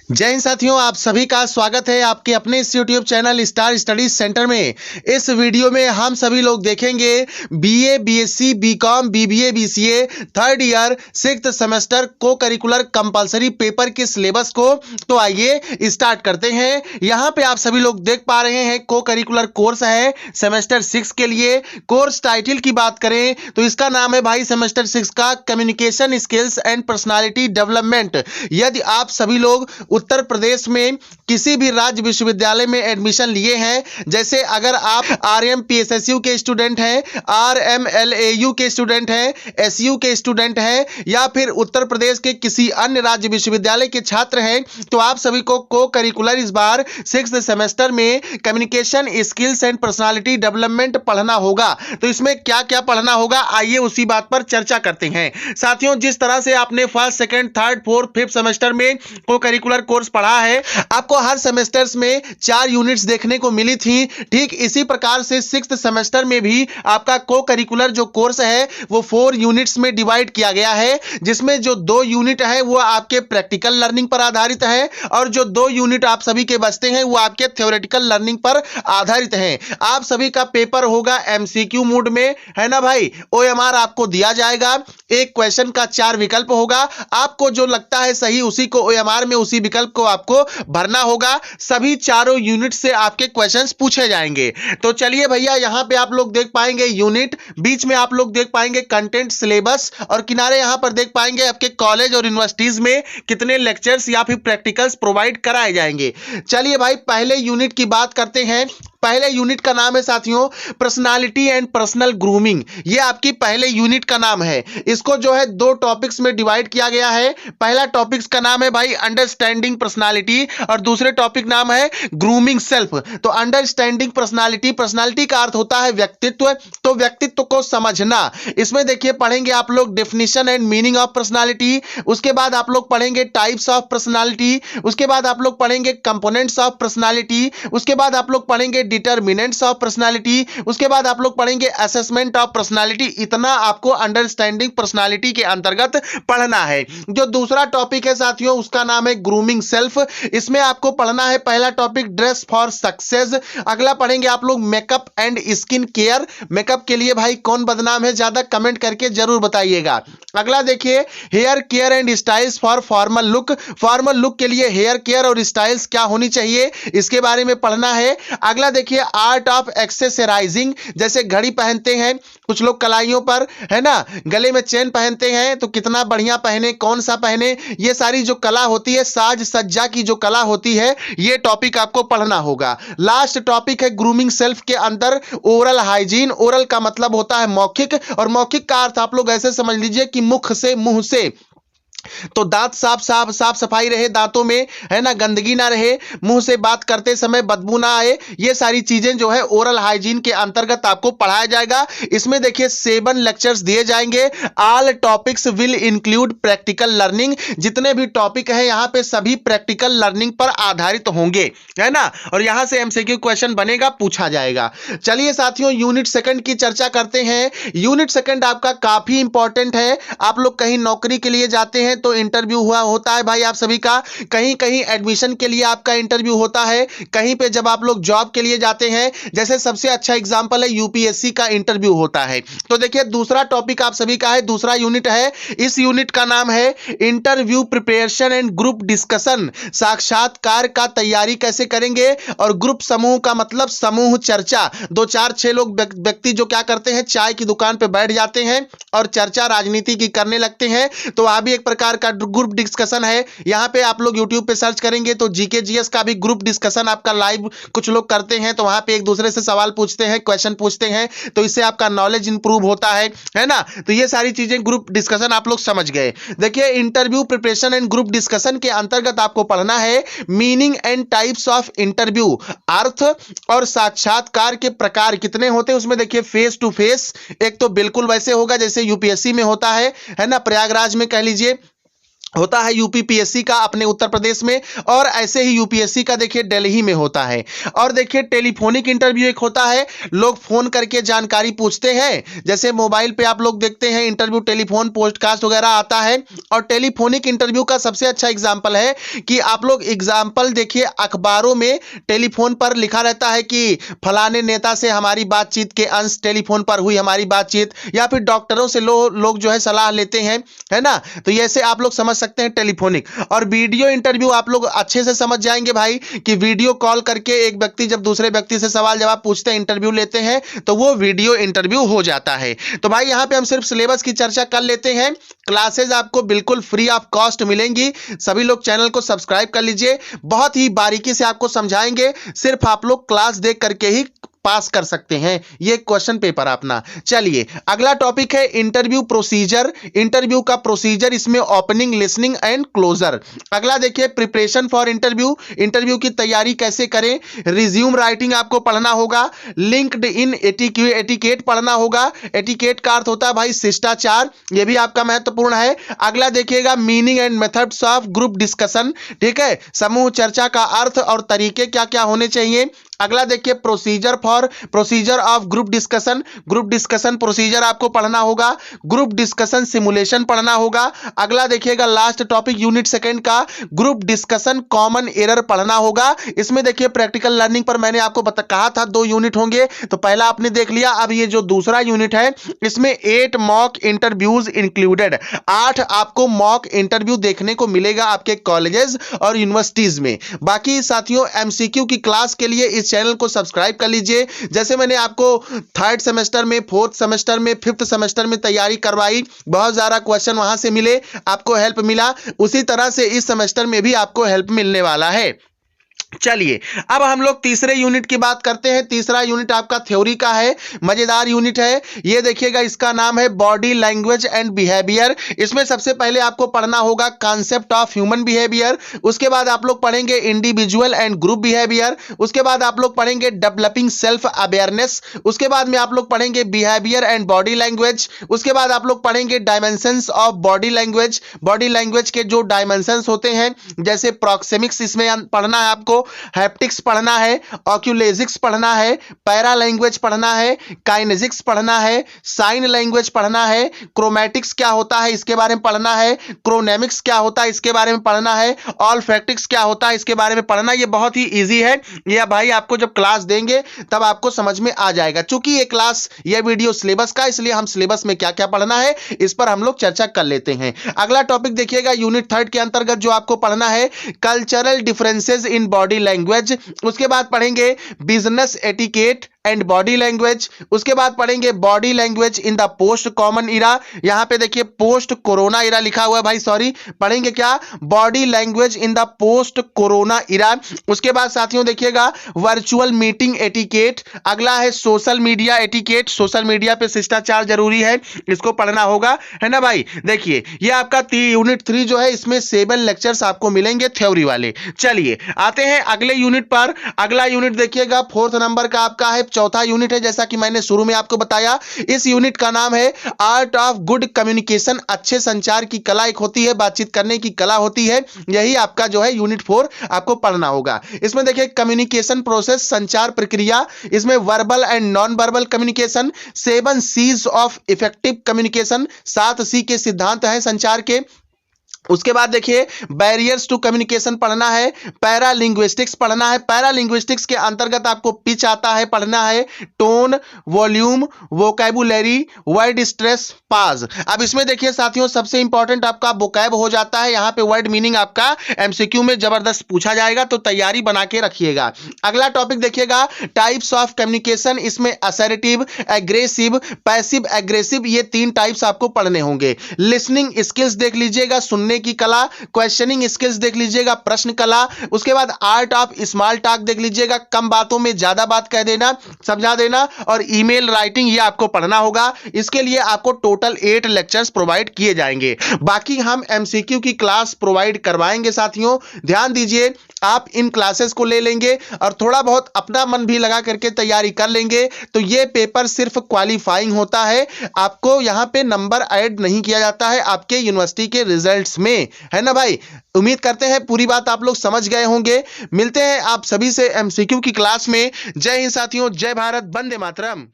जय हिंद साथियों, आप सभी का स्वागत है आपके अपने इस YouTube channel Star Studies Centre में। इस वीडियो में हम सभी लोग देखेंगे BA, BSc, BCom, BBA, BCA third year 6th semester को करिकुलर कंपलसरी पेपर के सिलेबस को। तो आइए स्टार्ट करते हैं। यहाँ पे आप सभी लोग देख पा रहे हैं को करिकुलर कोर्स है सेमेस्टर 6 के लिए। कोर्स टाइटल की बात करें तो इसका नाम है भाई सेमेस्टर 6 का communication skills and personality development. यदि आप सभी लोग उत्तर प्रदेश में किसी भी राज्य विश्वविद्यालय में एडमिशन लिए हैं, जैसे अगर आप आरएमपीएसएसयू के स्टूडेंट हैं, आरएमएलएयू के स्टूडेंट हैं, एसयू के स्टूडेंट हैं, या फिर उत्तर प्रदेश के किसी अन्य राज्य विश्वविद्यालय के छात्र हैं, तो आप सभी को करिकुलर इस बार 6th सेमेस्टर में communication skills and personality development पढ़ना होगा। तो इसमें क्या क्या पढ़ना होगा, आइए उसी बात पर चर्चा करते हैं। साथियों, जिस तरह से आपने first, second, third, fourth, fifth semester में को करिकुलर कोर्स पढ़ा है, आपको हर सेमेस्टर्स में 4 यूनिट्स देखने को मिली थी। ठीक इसी प्रकार से 6th सेमेस्टर में भी आपका को करिकुलर जो कोर्स है वो 4 यूनिट्स में डिवाइड किया गया है, जिसमें जो 2 यूनिट है वो आपके प्रैक्टिकल लर्निंग पर आधारित है और जो 2 यूनिट आप सभी के बचते हैं वो आपके थ्योरेटिकल लर्निंग पर आधारित हैं। आप सभी का पेपर होगा एमसीक्यू मोड में, है ना भाई। ओएमआर आपको दिया जाएगा, एक क्वेश्चन का 4 विकल्प होगा, आपको जो लगता है सही उसी को ओएमआर में उसी विकल्प को आपको भरना होगा। सभी चारों यूनिट से आपके क्वेश्चंस पूछे जाएंगे। तो चलिए भैया, यहां पे आप लोग देख पाएंगे यूनिट, बीच में आप लोग देख पाएंगे कंटेंट सिलेबस, और किनारे यहां पर देख पाएंगे आपके कॉलेज और यूनिवर्सिटीज में कितने लेक्चर्स या फिर प्रैक्टिकल्स प्रोवाइड कराए जाएंगे। चलिए भाई, पहले यूनिट की बात करते हैं। पहले यूनिट का नाम है साथियों पर्सनालिटी एंड पर्सनल ग्रूमिंग। ये आपकी पहले यूनिट का नाम है। इसको जो है 2 टॉपिक्स में डिवाइड किया गया है। पहला टॉपिक्स का नाम है भाई अंडरस्टैंडिंग पर्सनालिटी और दूसरे टॉपिक नाम है ग्रूमिंग सेल्फ। तो अंडरस्टैंडिंग पर्सनालिटी, पर्सनालिटी का अर्थ होता है व्यक्तित्व, तो व्यक्तित्व को समझना। इसमें देखिए पढ़ेंगे आप लोग definition and meaning of personality, उसके बाद आप लोग पढ़ेंगे टाइप्स ऑफ पर्सनालिटी, उसके बाद आप लोग पढ़ेंगे कंपोनेंट्स ऑफ पर्सनालिटी, उसके बाद आप लोग पढ़ेंगे डिटरमिनेंट्स ऑफ पर्सनालिटी, उसके बाद आप लोग पढ़ेंगे असेसमेंट ऑफ पर्सनालिटी। इतना आपको अंडरस्टैंडिंग पर्सनालिटी के अंतर्गत पढ़ना है। जो दूसरा टॉपिक है साथियों उसका नाम है ग्रूमिंग सेल्फ। इसमें आपको पढ़ना है पहला टॉपिक ड्रेस फॉर सक्सेस, अगला पढ़ेंगे आप लोग makeup and skin care. Makeup के लिए भाई कौन बदनाम है, ज्यादा कमेंट करके जरूर बताइएगा। अगला देखिए hair care and styles for formal look, formal look के लिए हेयर केयर और स्टाइल्स क्या होनी चाहिए इसके बारे में पढ़ना है। अगला देखिए आर्ट ऑफ एक्सेसराइजिंग, जैसे घड़ी पहनते हैं कुछ लोग कलाइयों पर, है ना, गले में चेन पहनते हैं तो कितना बढ़िया पहने, कौन सा पहने, ये सारी जो कला होती है, साज सज्जा की जो कला होती है, ये टॉपिक आपको पढ़ना होगा। लास्ट टॉपिक है ग्रूमिंग सेल्फ के अंदर ओरल हाइजीन। ओरल का मतलब होता है मौखिक, और मौखिक का अर्थ आप लोग ऐसे समझ लीजिए कि मुख से, मुंह से। तो दांत साफ सफाई रहे दांतों में, है ना, गंदगी ना रहे, मुंह से बात करते समय बदबू ना आए, ये सारी चीजें जो है ओरल हाइजीन के अंतर्गत आपको पढ़ाया जाएगा। इसमें देखिए 7 लेक्चर्स दिए जाएंगे। All topics will include practical learning, जितने भी टॉपिक है यहाँ पे सभी प्रैक्टिकल लर्निंग पर आधारित होंगे, है ना, और यहां से एमसीक्यू क्वेश्चन बनेगा, पूछा जाएगा। चलिए साथियों, यूनिट सेकंड की चर्चा करते हैं। यूनिट सेकंड आपका काफी इंपॉर्टेंट है। आप लोग कहीं नौकरी के लिए जाते हैं तो इंटरव्यू हुआ होता है भाई आप सभी का, कहीं कहीं एडमिशन के लिए आपका इंटरव्यू होता है, कहीं पे जब आप लोग जॉब के लिए जाते हैं, जैसे सबसे अच्छा एग्जांपल है यूपीएससी का इंटरव्यू होता है। तो देखिए दूसरा टॉपिक आप सभी का है, दूसरा यूनिट है। इस यूनिट का नाम है interview preparation and group discussion. साक्षात्कार का तैयारी कैसे करेंगे, और ग्रुप समूह का मतलब समूह चर्चा। 2, 4, 6 लोग व्यक्ति जो क्या करते हैं, चाय की दुकान पे बैठ जाते हैं और चर्चा राजनीति की करने लगते हैं। तो वहां भी एक प्रकार का ग्रुप डिस्कशन है। यहां पे आप लोग YouTube पे सर्च करेंगे तो जीके जीएस का भी ग्रुप डिस्कशन आपका लाइव कुछ लोग करते हैं, तो वहां पे एक दूसरे से सवाल पूछते हैं, क्वेश्चन पूछते हैं, तो इससे आपका नॉलेज इंप्रूव होता है ना। तो ये सारी चीजें ग्रुप डिस्कशन आप लोग समझ गए। देखिए interview preparation and group discussion के अंतर्गत आपको पढ़ना है meaning and types of interview, अर्थ और साक्षात्कार के प्रकार कितने होते हैं। उसमें देखिए फेस टू फेस, एक तो बिल्कुल वैसे होगा जैसे यूपीएससी में होता है ना, प्रयागराज में कह लीजिए, होता है यूपीपीएससी का अपने उत्तर प्रदेश में, और ऐसे ही यूपीएससी का देखिए दिल्ली में होता है। और देखिए टेलीफोनिक इंटरव्यू एक होता है, लोग फोन करके जानकारी पूछते हैं, जैसे मोबाइल पे आप लोग देखते हैं इंटरव्यू टेलीफोन पोस्टकास्ट वगैरह आता है। और टेलीफोनिक इंटरव्यू का सबसे अच्छा एग्जाम्पल है कि आप लोग एग्जाम्पल देखिए, अखबारों में टेलीफोन पर लिखा रहता है कि फलाने नेता से हमारी बातचीत के अंश टेलीफोन पर हुई हमारी बातचीत, या फिर डॉक्टरों से लोग जो है सलाह लेते हैं, है ना। तो ऐसे आप लोग समझ सकते हैं टेलीफोनिक। और वीडियो इंटरव्यू आप लोग अच्छे से समझ जाएंगे भाई कि वीडियो कॉल करके एक व्यक्ति जब दूसरे व्यक्ति से सवाल जवाब पूछते हैं, इंटरव्यू लेते हैं, तो वो वीडियो इंटरव्यू हो जाता है। तो भाई यहां पे हम सिर्फ सिलेबस की चर्चा कर लेते हैं। क्लासेस आपको बिल्कुल फ्री ऑफ कॉस्ट मिलेंगी, सभी लोग चैनल को सब्सक्राइब कर लीजिए, बहुत ही बारीकी से आपको समझाएंगे, सिर्फ आप लोग क्लास देख करके ही पास कर सकते हैं ये क्वेश्चन पेपर अपना। चलिए अगला टॉपिक है इंटरव्यू प्रोसीजर। इंटरव्यू का प्रोसीजर, इसमें ओपनिंग, लिसनिंग एंड क्लोजर। अगला देखिए प्रिपरेशन फॉर इंटरव्यू, इंटरव्यू की तैयारी कैसे करें। रिज्यूम राइटिंग आपको पढ़ना होगा, लिंक्ड इन एटिकेट पढ़ना होगा। एटिकेट का अर्थ होता है भाई शिष्टाचार, ये भी आपका महत्वपूर्ण है। अगला देखिएगा meaning and methods of group discussion, ठीक है, समूह चर्चा का अर्थ और तरीके क्या क्या होने चाहिए। अगला देखिए procedure of group discussion, group discussion procedure आपको पढ़ना होगा। ग्रुप डिस्कशन सिमुलेशन पढ़ना होगा। अगला देखिएगा लास्ट टॉपिक यूनिट सेकंड का ग्रुप डिस्कशन कॉमन एरर पढ़ना होगा। इसमें देखिए प्रैक्टिकल लर्निंग पर मैंने आपको कहा था 2 यूनिट होंगे, तो पहला आपने देख लिया। अब ये जो दूसरा यूनिट है इसमें 8 मॉक इंटरव्यूज इंक्लूडेड, 8 आपको मॉक इंटरव्यू देखने को मिलेगा आपके कॉलेजेस और यूनिवर्सिटीज में। बाकी साथियों एमसीक्यू की क्लास के लिए इस चैनल को सब्सक्राइब कर लीजिए। जैसे मैंने आपको 3rd सेमेस्टर में, 4th सेमेस्टर में, 5th सेमेस्टर में तैयारी करवाई, बहुत ज्यादा क्वेश्चन वहां से मिले, आपको हेल्प मिला, उसी तरह से इस सेमेस्टर में भी आपको हेल्प मिलने वाला है। चलिए अब हम लोग तीसरे यूनिट की बात करते हैं। तीसरा यूनिट आपका थ्योरी का है, मजेदार यूनिट है ये, देखिएगा इसका नाम है बॉडी लैंग्वेज एंड बिहेवियर। इसमें सबसे पहले आपको पढ़ना होगा कॉन्सेप्ट ऑफ ह्यूमन बिहेवियर, उसके बाद आप लोग पढ़ेंगे इंडिविजुअल एंड ग्रुप बिहेवियर, उसके बाद आप लोग पढ़ेंगे डेवलपिंग सेल्फ अवेयरनेस, उसके बाद में आप लोग पढ़ेंगे बिहेवियर एंड बॉडी लैंग्वेज, उसके बाद आप लोग पढ़ेंगे dimensions of body language. Body language के जो डायमेंशंस होते हैं, जैसे प्रॉक्सिमिक्स इसमें पढ़ना है आपको, हैप्टिक्स पढ़ना है, ऑक्यूलेसिक्स पढ़ना है, पैरा लैंग्वेज पढ़ना है, काइनेसिक्स पढ़ना है, साइन लैंग्वेज पढ़ना है, क्रोमैटिक्स क्या होता है इसके बारे में पढ़ना है, क्रोनेमिक्स क्या होता है इसके बारे में पढ़ना है, ऑल्फैक्टिक्स क्या होता है इसके बारे में पढ़ना। ये बहुत ही इजी है, ये भाई आपको जब क्लास देंगे तब आपको समझ में आ जाएगा। चूंकि ये क्लास, ये वीडियो सिलेबस का, इसलिए हम सिलेबस में क्या क्या पढ़ना है इस पर हम लोग चर्चा कर लेते हैं। अगला टॉपिक देखिएगा यूनिट 3 के अंतर्गत जो आपको पढ़ना है cultural differences in body language, उसके बाद पढ़ेंगे business etiquette and body language, उसके बाद पढ़ेंगे body language in the post common इरा। यहां पे देखिए पोस्ट कोरोना इरा लिखा हुआ है भाई, सॉरी, पढ़ेंगे क्या, body language in the post corona era. उसके बाद साथियों देखिएगा वर्चुअल मीटिंग एटिकेट। अगला है social media etiquette, social media पे शिष्टाचार जरूरी है, इसको पढ़ना होगा, है ना भाई। देखिए ये आपका यूनिट 3 जो है, इसमें 7 लेक्चर्स आपको मिलेंगे थ्योरी वाले। चलिए आते हैं अगले यूनिट पर। अगला यूनिट देखिएगा 4th नंबर का आपका है, चौथा यूनिट है, जैसा कि मैंने शुरू में आपको बताया। इस यूनिट का नाम है आर्ट ऑफ गुड कम्युनिकेशन। अच्छे संचार की कला एक होती है, बातचीत करने की कला होती है, यही आपका जो है यूनिट 4 आपको पढ़ना होगा। इसमें देखिए कम्युनिकेशन प्रोसेस, संचार प्रक्रिया, इसमें verbal and non verbal communication, 7 C's of effective communication, 7 C के सिद्धांत हैं संचार के। उसके बाद देखिए बैरियर्स टू कम्युनिकेशन पढ़ना है, पैरा लिंग्विस्टिक्स पढ़ना है। पैरा लिंग्विस्टिक्स के अंतर्गत आपको पिच आता है, पढ़ना है tone, volume, vocabulary, word stress, पाज। अब इसमें देखिए साथियों सबसे इंपॉर्टेंट आपका वोकैब हो जाता है, यहां पे वर्ड मीनिंग आपका एमसीक्यू में जबरदस्त पूछा जाएगा, तो तैयारी बना के रखिएगा। अगला टॉपिक देखिएगा टाइप्स ऑफ कम्युनिकेशन, इसमें असर्टिव, एग्रेसिव, पैसिव एग्रेसिव, ये 3 टाइप्स आपको पढ़ने होंगे। लिसनिंग स्किल्स देख लीजिएगा, सुनने की कला, क्वेश्चनिंग स्किल्स देख लीजिएगा, प्रश्न कला। उसके बाद आर्ट ऑफ स्मॉल टॉक देख लीजिएगा, कम बातों में ज्यादा बात कह देना, समझा देना, और ईमेल राइटिंग ये आपको पढ़ना होगा। इसके लिए आपको टोटल 8 लेक्चर्स प्रोवाइड किए जाएंगे। बाकी हम एमसीक्यू की क्लास प्रोवाइड करवाएंगे साथियों, ध्यान दीजिए। आप इन क्लासेस को ले लेंगे और थोड़ा बहुत अपना मन भी लगा करके तैयारी कर लेंगे तो ये पेपर सिर्फ क्वालिफाइंग होता है, आपको यहां पे नंबर ऐड नहीं किया जाता है आपके यूनिवर्सिटी के रिजल्ट्स क्लास में, है ना भाई। उम्मीद करते हैं पूरी बात आप लोग समझ गए होंगे। मिलते हैं आप सभी से एमसीक्यू की क्लास में। जय हिंद साथियों, जय भारत, वंदे मातरम।